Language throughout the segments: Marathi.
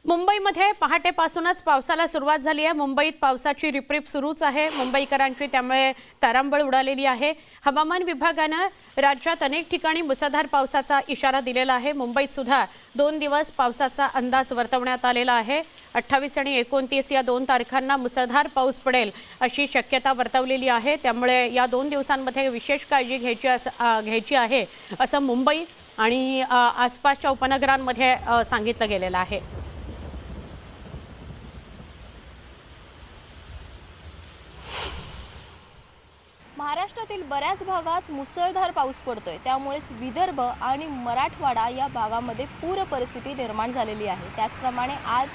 मुंबईमध्ये पहाटेपासूनच पावसाला सुरुवात झाली आहे। मुंबईत पावसाची रिपरिप सुरूच आहे। मुंबईकरांची त्यामुळे तारांबळ उडालेली आहे। हवामान विभागाने राज्यात अनेक ठिकाणी मुसळधार पावसाचा इशारा दिलेला आहे। मुंबईत सुद्धा 2 दिवस पावसाचा अंदाज वर्तवण्यात आलेला आहे। 28 आणि 29 या 2 तारखांना मुसळधार पाऊस पडेल अशी शक्यता वर्तवलेली आहे। त्यामुळे या 2 दिवसांमध्ये विशेष काळजी घ्यायची आहे असं मुंबई आणि आसपासच्या उपनगरांमध्ये सांगितलं गेलेलं आहे। महाराष्ट्रातील बऱ्याच भागात मुसळधार पाऊस पडतोय, त्यामुळेच विदर्भ आणि मराठवाडा या भागामध्ये पूर परिस्थिती निर्माण झालेली आहे। त्याचप्रमाणे आज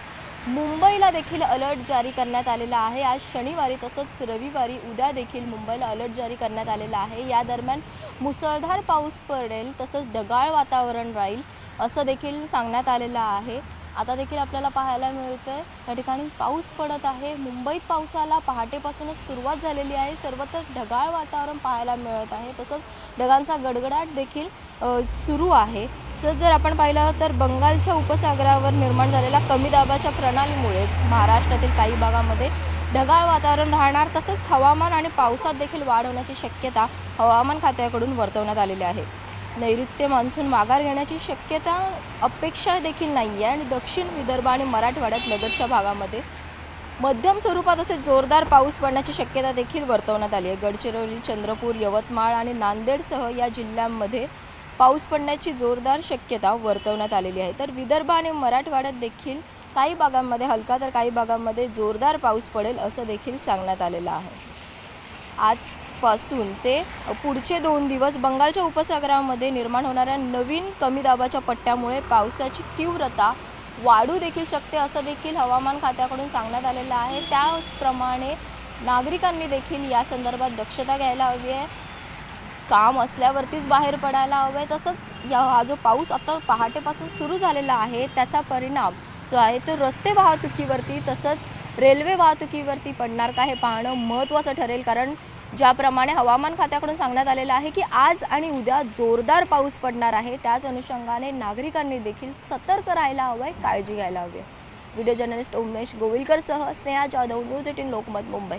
मुंबईला देखील अलर्ट जारी करण्यात आलेला आहे। आज शनिवारी तसंच रविवारी उद्या देखील मुंबईला अलर्ट जारी करण्यात आलेला आहे। या दरम्यान मुसळधार पाऊस पडेल तसंच ढगाळ वातावरण राहील असं देखील सांगण्यात आलेलं आहे। आता देखील आपल्याला पाहायला मिळतंय या ठिकाणी पाऊस पडत आहे। मुंबईत पावसाला पहाटेपासूनच सुरुवात झालेली आहे। सर्वत्र ढगाळ वातावरण पाहायला मिळत आहे, तसंच ढगांचा गडगडाट देखील सुरू आहे। जर आपण पाहिलं तर बंगालच्या उपसागरावर निर्माण झालेल्या कमी दाबाच्या प्रणालीमुळेच महाराष्ट्रातील काही भागामध्ये ढगाळ वातावरण राहणार, तसंच हवामान आणि पावसात देखील वाढ होण्याची शक्यता हवामान खात्याकडून वर्तवण्यात आलेली आहे। नैऋत्य मान्सून माघार घेण्याची शक्यता अपेक्षा देखील नाही आहे आणि दक्षिण विदर्भ आणि मराठवाड्यात लगतच्या भागामध्ये मध्यम स्वरूपात असे जोरदार पाऊस पडण्याची शक्यता देखील वर्तवण्यात आली आहे। गडचिरोली, चंद्रपूर, यवतमाळ आणि नांदेडसह या जिल्ह्यांमध्ये पाऊस पडण्याची जोरदार शक्यता वर्तवण्यात आलेली आहे। तर विदर्भ आणि मराठवाड्यात देखील काही भागांमध्ये हलका तर काही भागांमध्ये जोरदार पाऊस पडेल असं देखील सांगण्यात आलेलं आहे। आजपासून ते पुढचे 2 दिवस बंगालच्या उपसागरामध्ये निर्माण होणाऱ्या नवीन कमी दाबाच्या पट्ट्यामुळे पावसाची तीव्रता वाढू देखील शकते असं देखील हवामान खात्याकडून सांगण्यात आलेलं आहे। त्याचप्रमाणे नागरिकांनी देखील या संदर्भात दक्षता घ्यायला हवी आहे। काम असल्यावरतीच बाहेर पडायला हवं आहे। तसंच हा जो पाऊस आता पहाटेपासून सुरू झालेला आहे त्याचा परिणाम जो आहे तो रस्ते वाहतुकीवरती तसंच रेल्वे वाहतुकीवरती पडणार का हे पाहणं महत्त्वाचं ठरेल। कारण ज्याप्रमाणे हवामान खात्याकडून सांगण्यात आलेलं आहे की आज आणि उद्या जोरदार पाऊस पडणार आहे, त्याच अनुषंगाने नागरिकांनी देखील सतर्क राहायला हवं आहे, काळजी घ्यायला हवी आहे। व्हिडिओ जर्नलिस्ट उमेश गोविलकरसह स्नेहा जाधव, न्यूज 18 लोकमत, मुंबई।